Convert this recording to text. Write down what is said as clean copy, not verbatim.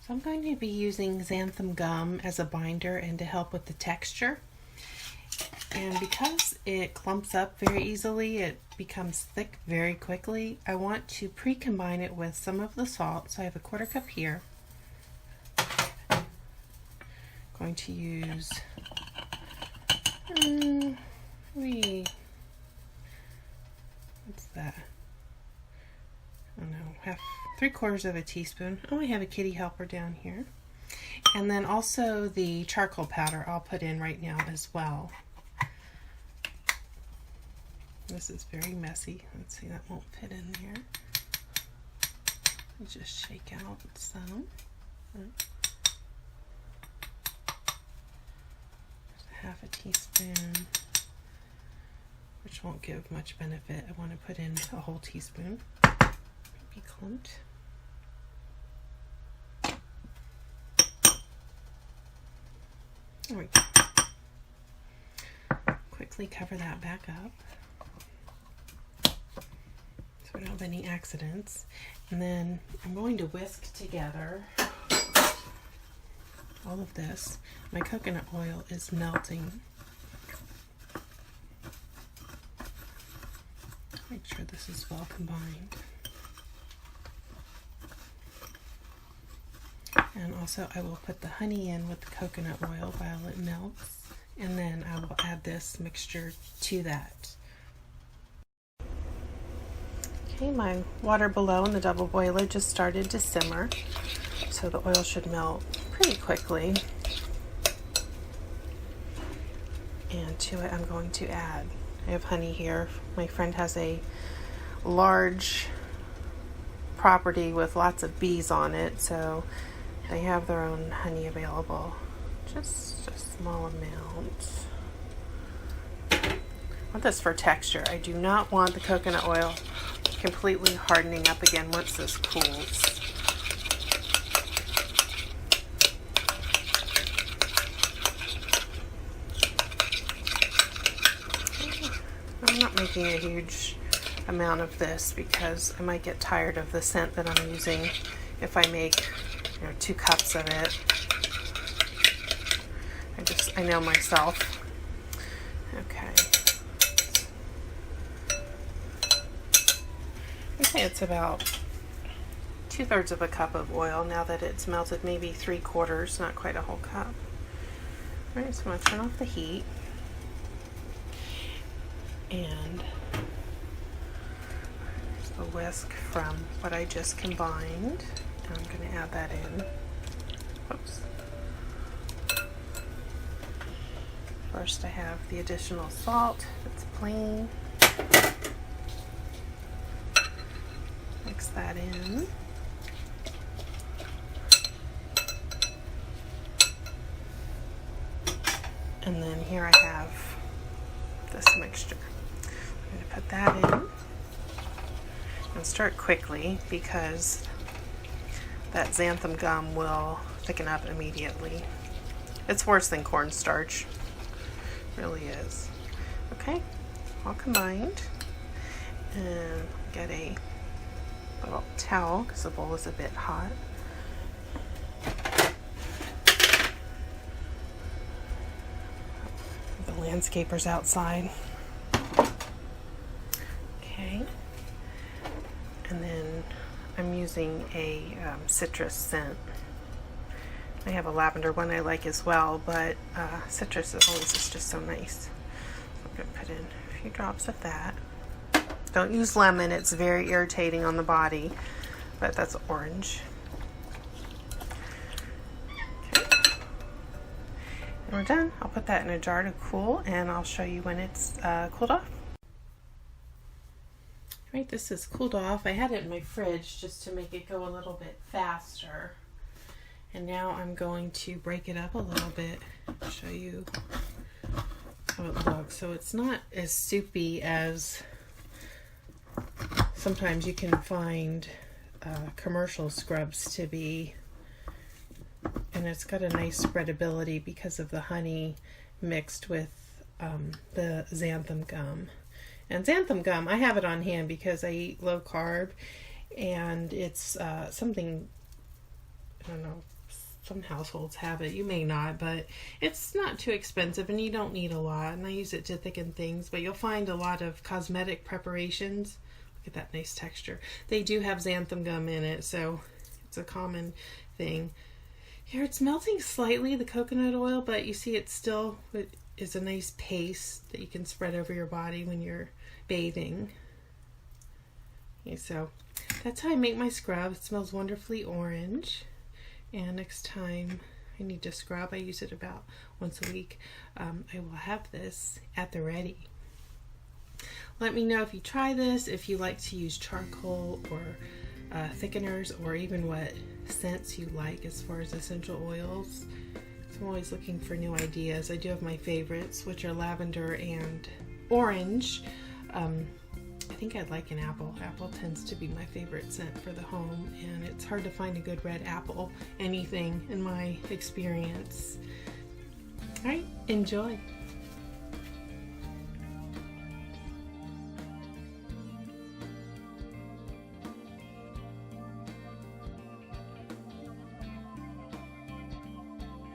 So I'm going to be using xanthan gum as a binder and to help with the texture. And because it clumps up very easily, it becomes thick very quickly, I want to pre-combine it with some of the salt. So I have a 1/4 cup here. I'm going to use what's that? I don't know, 3/4 of a teaspoon. Oh, I have a kitty helper down here. And then also the charcoal powder I'll put in right now as well. This is very messy. Let's see, that won't fit in there. I'll just shake out some. Just 1/2 teaspoon, which won't give much benefit. I want to put in a whole teaspoon. Be clumped. There we go. Quickly cover that back up so we don't have any accidents. And then I'm going to whisk together all of this. My coconut oil is melting. Make sure this is well combined. And also I will put the honey in with the coconut oil while it melts, and then I will add this mixture to that. Okay, my water below in the double boiler just started to simmer, so the oil should melt pretty quickly. And to it I'm going to add, I have honey here. My friend has a large property with lots of bees on it, so they have their own honey available. Just a small amount. I want this for texture. I do not want the coconut oil completely hardening up again once this cools. I'm not making a huge amount of this because I might get tired of the scent that I'm using if I make 2 cups of it. I know myself. Okay. Okay, it's about 2/3 of a cup of oil now that it's melted, maybe 3/4, not quite a whole cup. All right, so I'm going to turn off the heat. And there's the whisk from what I just combined. I'm going to add that in. Oops. First I have the additional salt. It's plain. Mix that in. And then here I have this mixture. I'm going to put that in and start quickly because that xanthan gum will thicken up immediately. It's worse than cornstarch. It really is. Okay, all combined. And get a little towel because the bowl is a bit hot. The landscaper's outside. Okay. And then I'm using a citrus scent. I have a lavender one I like as well, but citrus is always just so nice. So I'm going to put in a few drops of that. Don't use lemon, it's very irritating on the body, but that's orange. Okay. And we're done. I'll put that in a jar to cool, and I'll show you when it's cooled off. Right, this is cooled off. I had it in my fridge just to make it go a little bit faster. And now I'm going to break it up a little bit, show you how it looks. So it's not as soupy as sometimes you can find commercial scrubs to be. And it's got a nice spreadability because of the honey mixed with the xanthan gum. And xanthan gum, I have it on hand because I eat low carb, and it's something, I don't know, some households have it. You may not, but it's not too expensive and you don't need a lot. And I use it to thicken things, but you'll find a lot of cosmetic preparations. Look at that nice texture. They do have xanthan gum in it, so it's a common thing. Here it's melting slightly, the coconut oil, but you see it still is a nice paste that you can spread over your body when you're bathing. Okay, so that's how I make my scrub. It smells wonderfully orange. And next time I need to scrub, I use it about once a week, I will have this at the ready. Let me know if you try this, if you like to use charcoal or thickeners, or even what scents you like as far as essential oils. So I'm always looking for new ideas. I do have my favorites, which are lavender and orange. I think I'd like an apple. Apple tends to be my favorite scent for the home, and it's hard to find a good red apple anything in my experience. All right, enjoy.